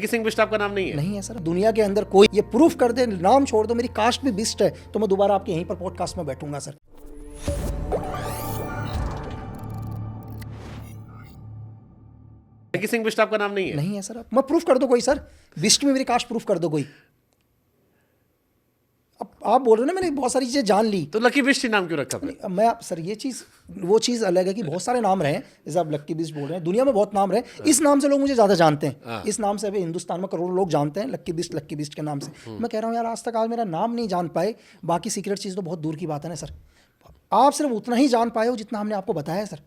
Lucky Singh Bisht आपका नाम नहीं है? नहीं है सर। दुनिया के अंदर कोई ये प्रूफ कर दे, नाम छोड़ दो, मेरी कास्ट भी बिस्ट है, तो मैं दोबारा आपके यहीं पर पॉडकास्ट में बैठूंगा सर। लकी सिंह बिष्ट आपका नाम नहीं है? नहीं है सर। मैं प्रूफ कर दो कोई सर, बिस्ट में मेरी कास्ट प्रूफ कर दो कोई। अब आप बोल रहे हो ना मैंने बहुत सारी चीजें जान ली, तो लकी बिष्ट ही नाम क्यों रखा फिर? मैं सर ये चीज़ वो चीज़ अलग है कि बहुत सारे नाम रहे हैं, जैसे आप लक्की बिस्ट बोल रहे हैं, दुनिया में बहुत नाम रहे, इस नाम से लोग मुझे ज़्यादा जानते हैं, इस नाम से अभी हिंदुस्तान में करोड़ों लोग जानते हैं लक्की बिस्ट के नाम से। मैं कह रहा हूँ यार आज तक आप मेरा नाम नहीं जान पाए, बाकी सीक्रेट चीज़ तो बहुत दूर की बात है ना सर। आप सिर्फ उतना ही जान पाए हो जितना हमने आपको बताया है सर।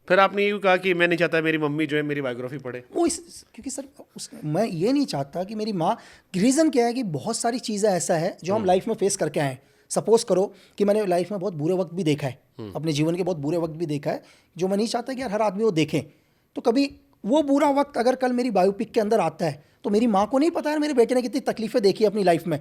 फिर आपने यूँ कहा कि मैं नहीं चाहता मेरी मम्मी जो है मेरी बायोग्राफी पढ़े। वो क्योंकि सर मैं ये नहीं चाहता कि मेरी माँ, रीज़न क्या है कि बहुत सारी चीज़ें ऐसा है जो हम लाइफ में फेस करके आए हैं। सपोज करो कि मैंने लाइफ में बहुत बुरे वक्त भी देखा है, अपने जीवन के बहुत बुरे वक्त भी देखा है, जो मैं नहीं चाहता कि यार हर आदमी वो देखे। तो कभी वो बुरा वक्त अगर कल मेरी बायोपिक के अंदर आता है तो मेरी माँ को नहीं पता है मेरे बेटे ने कितनी तकलीफें देखी अपनी लाइफ में।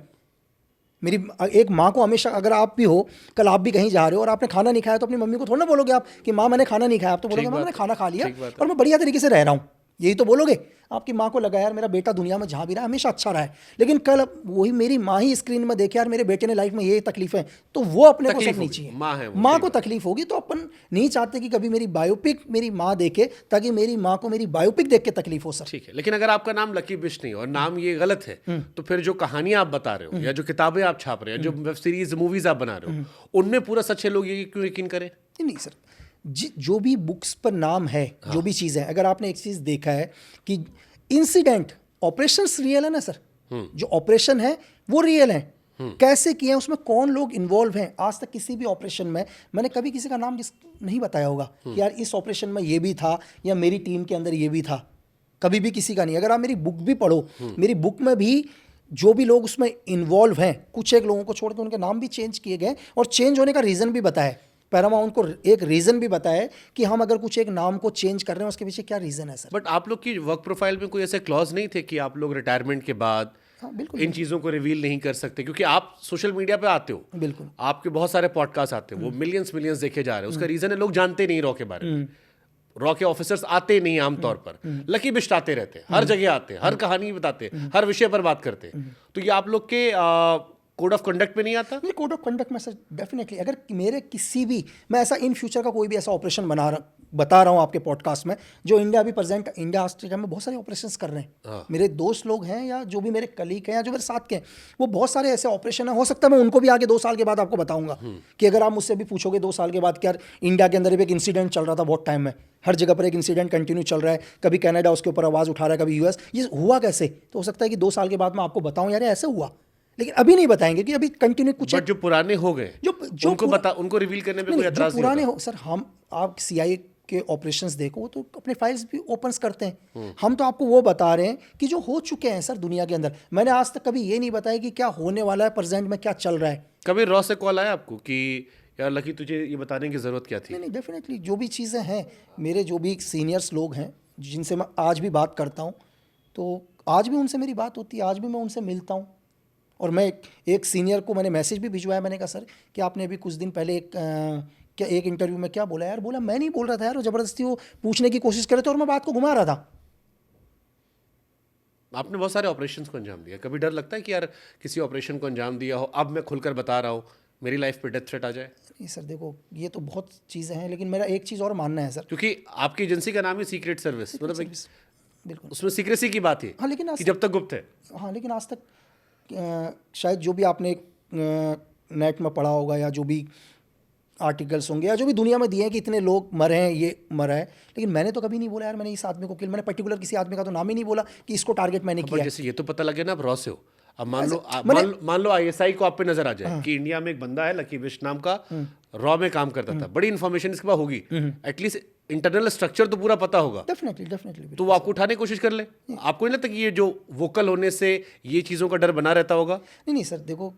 मेरी एक माँ को हमेशा, अगर आप भी हो, कल आप भी कहीं जा रहे हो और आपने खाना नहीं खाया, तो अपनी मम्मी को थोड़ा ना बोलोगे आप कि माँ मैंने खाना नहीं खाया। आप तो बोलोगे माँ मैंने खाना खा लिया और मैं बढ़िया तरीके से रह रहा हूँ, यही तो बोलोगे। आपकी माँ को लगा यार मेरा बेटा दुनिया में जहाँ भी रहा हमेशा अच्छा रहा है, लेकिन कल वही मेरी माँ ही स्क्रीन में देखे यार मेरे बेटे ने लाइफ में ये तकलीफें, तो वो अपने को सब नहीं चाहिए। माँ को तकलीफ होगी, तो अपन नहीं चाहते कि कभी मेरी बायोपिक मेरी माँ देखे, ताकि मेरी माँ को मेरी बायोपिक देख के तकलीफ हो सर। ठीक है, लेकिन अगर आपका नाम लकी बिष्ट नहीं और नाम ये गलत है, तो फिर जो कहानियां आप बता रहे हो या जो किताबें आप छाप रहे हो, जो वेब सीरीज मूवीज आप बना रहे हो, उनमें पूरा सच है, लोग ये क्यों यकीन करें? नहीं सर, जो भी बुक्स पर नाम है, जो भी चीज़ है, अगर आपने एक चीज़ देखा है कि इंसिडेंट, ऑपरेशंस रियल है ना सर, जो ऑपरेशन है वो रियल है, कैसे किए हैं, उसमें कौन लोग इन्वॉल्व हैं। आज तक किसी भी ऑपरेशन में मैंने कभी किसी का नाम नहीं बताया होगा कि यार इस ऑपरेशन में ये भी था या मेरी टीम के अंदर ये भी था, कभी भी किसी का नहीं। अगर आप मेरी बुक भी पढ़ो, मेरी बुक में भी जो भी लोग उसमें इन्वॉल्व हैं, कुछ एक लोगों को छोड़ के उनके नाम भी चेंज किए गए और चेंज होने का रीज़न भी बताया। पैरामाउंट को एक रीज़न भी बताया कि हम अगर कुछ एक नाम को चेंज कर रहे हैं उसके पीछे क्या रीज़न है सर। बट आप लोग की वर्क प्रोफाइल में कोई ऐसे क्लॉज नहीं थे कि आप लोग रिटायरमेंट के बाद बिल्कुल इन चीज़ों को रिवील नहीं कर सकते? क्योंकि आप सोशल मीडिया पे आते हो, बिल्कुल आपके बहुत सारे पॉडकास्ट आते हैं, वो मिलियंस देखे जा रहे हैं। उसका रीज़न है लोग जानते नहीं रॉ के बारे में, रॉ के ऑफिसर्स आते नहीं आमतौर पर। लकी बिष्ट आते रहते हैं, हर जगह आते हैं, हर कहानी बताते हैं, हर विषय पर बात करते हैं। तो ये आप लोग के कोड ऑफ कंडक्ट में नहीं आता? नहीं, कोड ऑफ कंडक्ट में सर डेफिनेटली, अगर मेरे किसी भी, मैं ऐसा इन फ्यूचर का कोई भी ऐसा ऑपरेशन बता रहा हूँ आपके पॉडकास्ट में, जो इंडिया अभी प्रेजेंट, इंडिया ऑस्ट्रेलिया में बहुत सारे ऑपरेशंस कर रहे हैं, मेरे दोस्त लोग हैं या जो भी मेरे कलीग हैं या जो मेरे साथ के हैं, वो बहुत सारे ऐसे ऑपरेशन हैं। हो सकता है मैं उनको भी आगे 2 साल के बाद आपको बताऊंगा कि अगर आप मुझसे भी पूछोगे 2 साल के बाद कि यार इंडिया के अंदर भी एक इंसिडेंट चल रहा था बहुत टाइम में, हर जगह पर एक इंसिडेंट कंटिन्यू चल रहा है, कभी कनाडा उसके ऊपर आवाज़ उठा रहा है, कभी यूएस, ये हुआ कैसे, तो हो सकता है कि 2 साल के बाद मैं आपको बताऊँ यार ऐसे हुआ, लेकिन अभी नहीं बताएंगे कि अभी कंटिन्यू कुछ। बट जो पुराने हो गए जो उनको रिवील करने पे कोई एतराज नहीं पुराने हो सर, आप सीआईए के ऑपरेशंस देखो तो अपने फाइल्स भी ओपन करते हैं। हम तो आपको वो बता रहे हैं कि जो हो चुके हैं सर दुनिया के अंदर। मैंने आज तक कभी ये नहीं बताया कि क्या होने वाला है, प्रेजेंट में क्या चल रहा है। कभी रॉ से कॉल आया आपको कि यार लकी तुझे ये बताने की जरूरत क्या थी? नहीं, डेफिनेटली जो भी चीज़ें हैं, मेरे जो भी सीनियर्स लोग हैं जिनसे मैं आज भी बात करता हूँ, तो आज भी उनसे मेरी बात होती है, आज भी मैं उनसे मिलता हूँ। और मैं एक सीनियर को मैंने मैसेज भी भिजवाया, मैंने कहा सर कि आपने अभी कुछ दिन पहले एक इंटरव्यू में क्या बोला यार, बोला मैं नहीं बोल रहा था यार, वो ज़बरदस्ती वो पूछने की कोशिश कर रहे थे और मैं बात को घुमा रहा था। आपने बहुत सारे ऑपरेशंस को अंजाम दिया, कभी डर लगता है कि यार किसी ऑपरेशन को अंजाम दिया हो, अब मैं खुलकर बता रहा हूँ, मेरी लाइफ पे डेथ थ्रेट आ जाए? नहीं सर, देखो ये तो बहुत चीज़ें हैं, लेकिन मेरा एक चीज़ और मानना है सर, क्योंकि आपकी एजेंसी का नाम है सीक्रेट सर्विस, मतलब बिल्कुल उसमें सीक्रेसी की बात है। हाँ, लेकिन कि जब तक गुप्त है। हाँ, लेकिन आज तक शायद जो भी आपने नेट में पढ़ा होगा या जो भी आर्टिकल्स होंगे या जो भी दुनिया में दिए हैं कि इतने लोग मरे हैं, ये मरा है, लेकिन मैंने तो कभी नहीं बोला यार मैंने इस आदमी को किल, मैंने पर्टिकुलर किसी आदमी का तो नाम ही नहीं बोला कि इसको टारगेट मैंने किया। जैसे ये तो पता लगे ना आप रॉ से हो, अब मान लो आईएसआई को आप पे नजर आ जाए कि इंडिया में एक बंदा है लकी बिष्ट नाम का, रॉ में काम करता था, बड़ी इन्फॉर्मेशन इसके पास होगी, एटलीस्ट इंटरनल स्ट्रक्चर तो पूरा पता होगा। डेफिनेटली तो वो आपको उठाने की कोशिश कर ले। आपको नहीं लगता कि ये जो वोकल होने से ये चीज़ों का डर बना रहता होगा? नहीं सर, देखो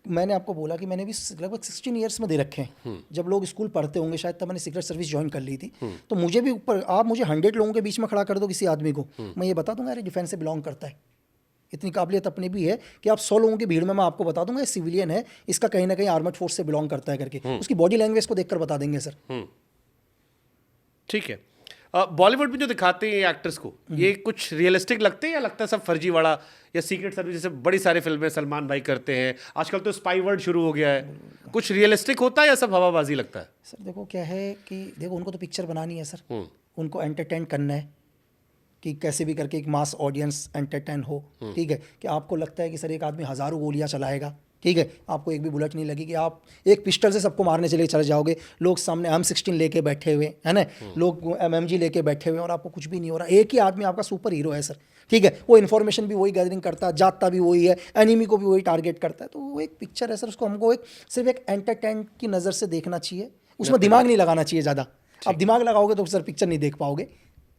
मैंने आपको बोला कि मैंने भी लगभग 16 ईयर्स में दे रखे हैं। जब लोग स्कूल पढ़ते होंगे शायद तब मैंने सीक्रेट सर्विस ज्वाइन कर ली थी, तो मुझे भी ऊपर, आप मुझे 100 लोगों के बीच में खड़ा कर दो किसी आदमी को, मैं ये बता दूंगा यार डिफेंस से बिलोंग करता है। इतनी काबिलियत अपनी भी है कि आप 100 लोगों की भीड़ में मैं आपको बता दूंगा ये सिविलियन है, इसका कहीं ना कहीं आर्मड फोर्स से बिलोंग करता है करके, उसकी बॉडी लैंग्वेज को देखकर बता देंगे सर। ठीक है। बॉलीवुड में जो दिखाते हैं एक्टर्स को, ये कुछ रियलिस्टिक लगते हैं या लगता है सब फर्जीवाड़ा, या सीक्रेट सर्विस जैसे बड़ी सारे फिल्में सलमान भाई करते हैं, आजकल तो स्पाई वर्ल्ड शुरू हो गया है, कुछ रियलिस्टिक होता है या सब हवाबाजी लगता है? सर देखो क्या है कि देखो उनको तो पिक्चर बनानी है सर, उनको एंटरटेन करना है कि कैसे भी करके एक मास ऑडियंस एंटरटेन हो, ठीक है। कि आपको लगता है कि सर एक आदमी हज़ारों गोलियां चलाएगा, ठीक है, आपको एक भी बुलेट नहीं लगेगी, आप एक पिस्टल से सबको मारने चले जाओगे, लोग सामने M16 लेके बैठे हुए है ना, लोग MMG लेके बैठे हुए और आपको कुछ भी नहीं हो रहा। एक ही आदमी आपका सुपर हीरो है सर, ठीक है, वो इन्फॉर्मेशन भी वही गैदरिंग करता है, जाता भी वही है, एनिमी को भी वही टारगेट करता है। तो वो एक पिक्चर है सर, उसको हमको एक सिर्फ एक एंटरटेन की नज़र से देखना चाहिए, उसमें दिमाग नहीं लगाना चाहिए ज़्यादा। आप दिमाग लगाओगे तो सर पिक्चर नहीं देख पाओगे।